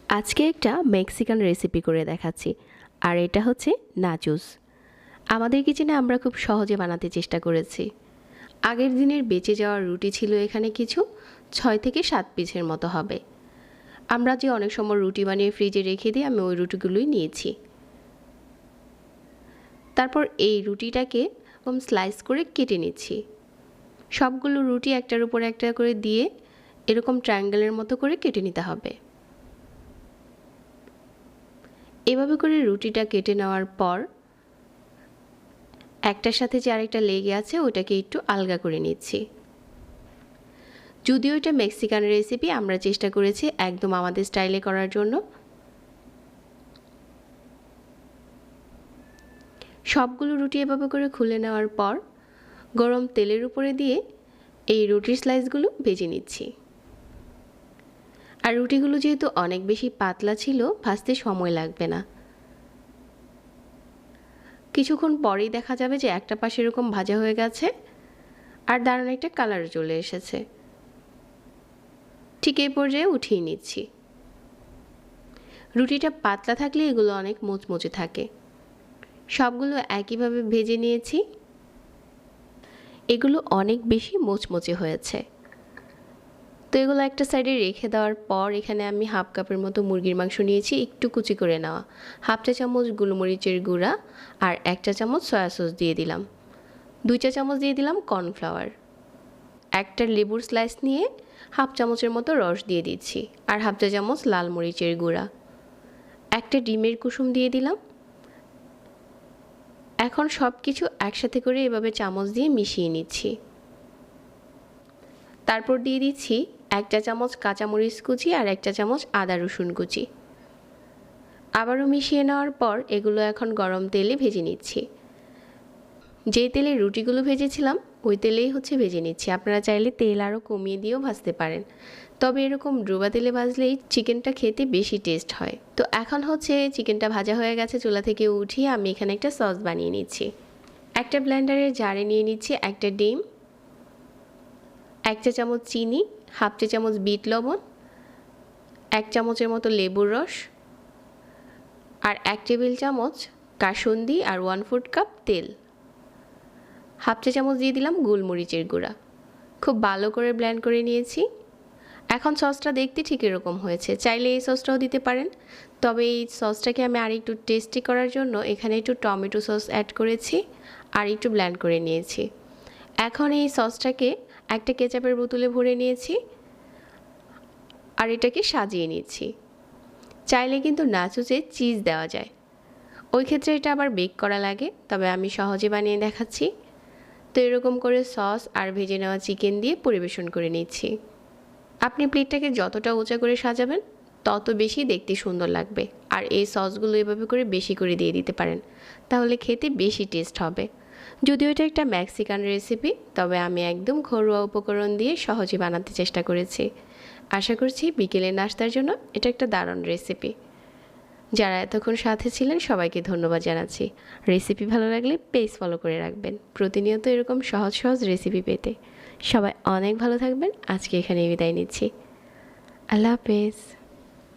আজকে একটা Mexican recipe করে দেখাচ্ছি, আর এটা হচ্ছে নাচোস। আমাদের কিচেনে আমরা খুব সহজে বানাতে চেষ্টা করেছি। আগের দিনের বেঁচে যাওয়া রুটি ছিল এখানে কিছু 6 থেকে 7 পিসের মতো হবে। আমরা যে অনেক সময় রুটি বানিয়ে ফ্রিজে রেখে দিই, আমি ওই রুটিগুলোই নিয়েছি। তারপর এই রুটিটাকে স্লাইস করে কেটে নিচ্ছি। সবগুলো রুটি একটার উপর একটা করে দিয়ে এরকম ট্রায়াঙ্গেলের মতো করে কেটে নিতে হবে। এভাবে করে রুটিটা কেটে নেওয়ার পর একটার সাথে যে আরেকটা লেগে আছে ওটাকে একটু আলগা করে নিচ্ছি। যদিও এটা মেক্সিকান রেসিপি, আমরা চেষ্টা করেছি একদম আমাদের স্টাইলে করার জন্য। সবগুলো রুটি এভাবে করে খুলে নেওয়ার পর গরম তেলের উপরে দিয়ে এই রুটির স্লাইসগুলো ভেজে নিচ্ছি। আর রুটিগুলো যেহেতু অনেক বেশি পাতলা ছিল, ভাজতে সময় লাগবে না। কিছুক্ষণ পরেই দেখা যাবে যে একটা পাশে এরকম ভাজা হয়ে গেছে আর দারুণ একটা কালার চলে এসেছে। ঠিক এই পর্যায়ে উঠিয়ে নিচ্ছি। রুটিটা পাতলা থাকলে এগুলো অনেক মুচমুচে থাকে। সবগুলো একইভাবে ভেজে নিয়েছি। এগুলো অনেক বেশি মুচমুচে হয়েছে। তো এগুলো একটা সাইডে রেখে দেওয়ার পর এখানে আমি হাফ কাপের মতো মুরগির মাংস নিয়েছি, একটু কুচি করে নেওয়া। হাফ চা চামচ গোলমরিচের গুঁড়া আর 1 চা চামচ সয়া সস দিয়ে দিলাম। 2 চা চামচ দিয়ে দিলাম কর্নফ্লাওয়ার। একটা লেবুর স্লাইস নিয়ে হাফ চামচের মতো রস দিয়ে দিচ্ছি আর হাফ চা চামচ লাল মরিচের গুঁড়া। একটা ডিমের কুসুম দিয়ে দিলাম। এখন সব কিছু একসাথে করে এভাবে চামচ দিয়ে মিশিয়ে নিচ্ছি। তারপর দিয়ে দিচ্ছি 1 চা চামচ কাঁচামরিচ কুচি আর 1 চা চামচ আদা রসুন কুচি। আবারও মিশিয়ে নেওয়ার পর এগুলো এখন গরম তেলে ভেজে নিচ্ছি। যে তেলে রুটিগুলো ভেজেছিলাম ওই তেলেই ভেজে নিচ্ছি। আপনারা চাইলে তেল আরও কমিয়ে দিয়েও ভাজতে পারেন, তবে এরকম ডুবা তেলে ভাজলেই চিকেনটা খেতে বেশি টেস্ট হয়। তো এখন চিকেনটা ভাজা হয়ে গেছে, চুলা থেকে উঠিয়ে আমি এখানে একটা সস বানিয়ে নিচ্ছি। একটা ব্লেন্ডারের জারে নিয়ে নিচ্ছি একটা ডিম, 1 চা চামচ চিনি, হাফ চা চামচ বিট লবণ, 1 চামচের মতো লেবুর রস আর 1 টেবিল চামচ কাসুন্দি আর 1/4 কাপ তেল। হাফ চা চামচ দিয়ে দিলাম গোলমরিচের গুঁড়া। খুব ভালো করে ব্লেন্ড করে নিয়েছি। এখন সসটা দেখতে ঠিক এরকম হয়েছে। চাইলে এই সসটাও দিতে পারেন, তবে এই সসটাকে আমি আর একটু টেস্টি করার জন্য এখানে একটু টমেটো সস অ্যাড করেছি আর একটু ব্লেন্ড করে নিয়েছি। এখন এই সসটাকে একটা কেচাপের বোতলে ভরে নিয়েছি আর এটাকে সাজিয়ে নিচ্ছি। চাইলে কিন্তু নাচোসে চিজ দেওয়া যায়, ওই ক্ষেত্রে এটা আবার বেক করা লাগে, তবে আমি সহজে বানিয়ে দেখাচ্ছি। তো এরকম করে সস আর ভেজে নেওয়া চিকেন দিয়ে পরিবেশন করে নিচ্ছি। আপনি প্লেটটাকে যতটা উঁচা করে সাজাবেন তত বেশি দেখতে সুন্দর লাগবে। আর এই সসগুলো এভাবে করে বেশি করে দিয়ে দিতে পারেন, তাহলে খেতে বেশি টেস্ট হবে। যদিও এটা একটা মেক্সিকান রেসিপি, তবে আমি একদম ঘরোয়া উপকরণ দিয়ে সহজে বানাতে চেষ্টা করেছি। আশা করছি বিকেলের নাস্তার জন্য এটা একটা দারুণ রেসিপি। যারা এতক্ষণ সাথে ছিলেন সবাইকে ধন্যবাদ জানাচ্ছি। রেসিপি ভালো লাগলে পেজ ফলো করে রাখবেন প্রতিনিয়ত এরকম সহজ সহজ রেসিপি পেতে। সবাই অনেক ভালো থাকবেন। আজকে এখানে বিদায় নিচ্ছি। আল্লাহ হাফেজ।